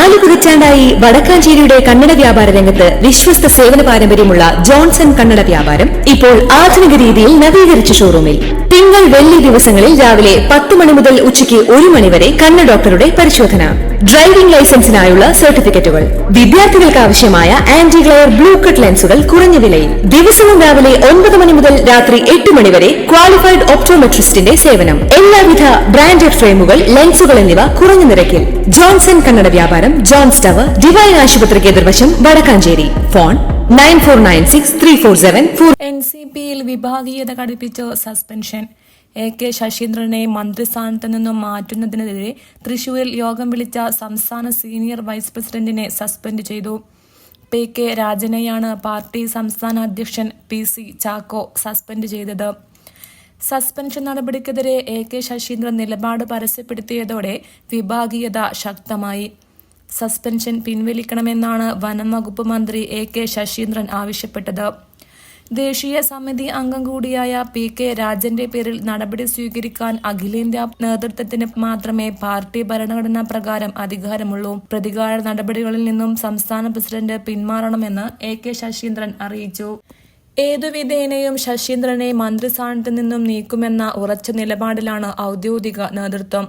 4 പതിറ്റാണ്ടായി വടക്കാഞ്ചേരിയുടെ കന്നഡ വ്യാപാര രംഗത്ത് വിശ്വസ്ത സേവന പാരമ്പര്യമുള്ള ജോൺസൺ കന്നഡ വ്യാപാരം ഇപ്പോൾ ആധുനിക രീതിയിൽ നവീകരിച്ച ഷോറൂമിൽ തിങ്കൾ വെള്ളി ദിവസങ്ങളിൽ രാവിലെ 10 മണി മുതൽ ഉച്ചയ്ക്ക് 1 മണി വരെ കണ്ണ് ഡോക്ടറുടെ പരിശോധന, ഡ്രൈവിംഗ് ലൈസൻസിനായുള്ള സർട്ടിഫിക്കറ്റുകൾ, വിദ്യാർത്ഥികൾക്ക് ആവശ്യമായ ആന്റി ഗ്ലെയർ ബ്ലൂ കട്ട് ലെൻസുകൾ കുറഞ്ഞ വിലയിൽ, ദിവസവും രാവിലെ 9 മണി മുതൽ രാത്രി 8 മണി വരെ ക്വാളിഫൈഡ് ഒപ്റ്റോമെട്രിസ്റ്റിന്റെ സേവനം, എല്ലാവിധ ബ്രാൻഡഡ് ഫ്രെയിമുകൾ, ലെൻസുകൾ എന്നിവ കുറഞ്ഞ നിരക്കിൽ. ജോൺസൺ കന്നഡ വ്യാപാരം, ജോൺസ് ടവർ, ഡിവൈൻ ആശുപത്രിക്ക് എതിർവശം, വടക്കാഞ്ചേരി. ഫോൺ 94963474. NCPയിൽ വിഭാഗീയത ഘടിപ്പിച്ച് സസ്പെൻഷൻ. AK ശശീന്ദ്രനെ മന്ത്രിസ്ഥാനത്ത് നിന്നും മാറ്റുന്നതിനെതിരെ തൃശൂരിൽ യോഗം വിളിച്ച സംസ്ഥാന സീനിയർ വൈസ് പ്രസിഡന്റിനെ സസ്പെൻഡ് ചെയ്തു. PK രാജനെയാണ് പാർട്ടി സംസ്ഥാന അധ്യക്ഷൻ PC ചാക്കോ സസ്പെൻഡ് ചെയ്തത്. സസ്പെൻഷൻ നടപടിക്കെതിരെ AK ശശീന്ദ്രൻ നിലപാട് പരസ്യപ്പെടുത്തിയതോടെ വിഭാഗീയത ശക്തമായി. സസ്പെൻഷൻ പിൻവലിക്കണമെന്നാണ് വനം വകുപ്പ് മന്ത്രി AK ശശീന്ദ്രൻ ആവശ്യപ്പെട്ടത്. ദേശീയ സമിതി അംഗം കൂടിയായ PK രാജന്റെ പേരിൽ നടപടി സ്വീകരിക്കാൻ അഖിലേന്ത്യാ നേതൃത്വത്തിന് മാത്രമേ പാർട്ടി ഭരണഘടനാ പ്രകാരം അധികാരമുള്ളൂ. പ്രതികാര നടപടികളിൽ നിന്നും സംസ്ഥാന പ്രസിഡന്റ് പിന്മാറണമെന്ന് AK ശശീന്ദ്രൻ അറിയിച്ചു. ഏതുവിധേനയും ശശീന്ദ്രനെ മന്ത്രിസ്ഥാനത്ത് നിന്നും നീക്കുമെന്ന ഉറച്ച നിലപാടിലാണ് ഔദ്യോഗിക നേതൃത്വം.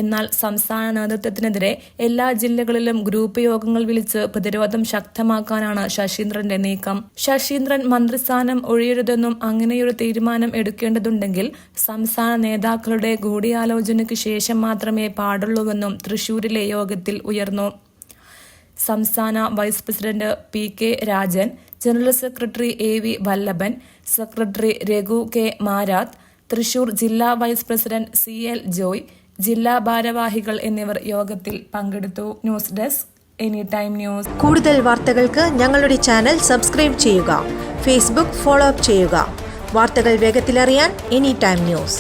എന്നാൽ സംസ്ഥാന നേതൃത്വത്തിനെതിരെ എല്ലാ ജില്ലകളിലും ഗ്രൂപ്പ് യോഗങ്ങൾ വിളിച്ച് പ്രതിരോധം ശക്തമാക്കാനാണ് ശശീന്ദ്രന്റെ നീക്കം. ശശീന്ദ്രൻ മന്ത്രിസ്ഥാനം ഒഴിയരുതെന്നും അങ്ങനെയൊരു തീരുമാനം എടുക്കേണ്ടതുണ്ടെങ്കിൽ സംസ്ഥാന നേതാക്കളുടെ കൂടിയാലോചനയ്ക്ക് ശേഷം മാത്രമേ പാടുള്ളൂവെന്നും തൃശൂരിലെ യോഗത്തിൽ ഉയർന്നു. സംസ്ഥാന vice president PK Rajan, general secretary AV Vallabhan, secretary Raghu K Marath, Thrissur ജില്ലാ വൈസ് പ്രസിഡന്റ് CL ജോയ്, ജില്ലാ ഭാരവാഹികൾ എന്നിവർ യോഗത്തിൽ പങ്കെടുത്തു. News desk any time news. കൂടുതൽ വാർത്തകൾക്ക് ഞങ്ങളുടെ ചാനൽ സബ്സ്ക്രൈബ് ചെയ്യുക. ഫേസ്ബുക്ക് ഫോളോ അപ്പ് ചെയ്യുക. വാർത്തകൾ വേഗത്തിലറിയാൻ എനി ടൈം ന്യൂസ്.